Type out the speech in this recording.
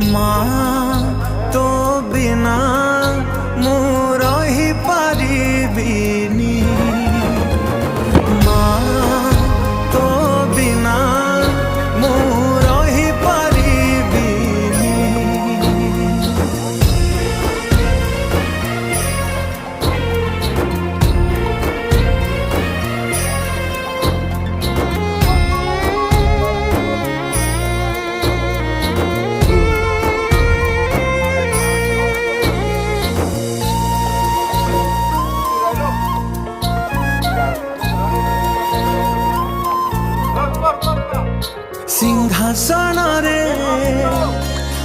माँ तो बिना मु रही पारिबिनी, माँ तो बिना मु रही पारिबिनी। सिंहासन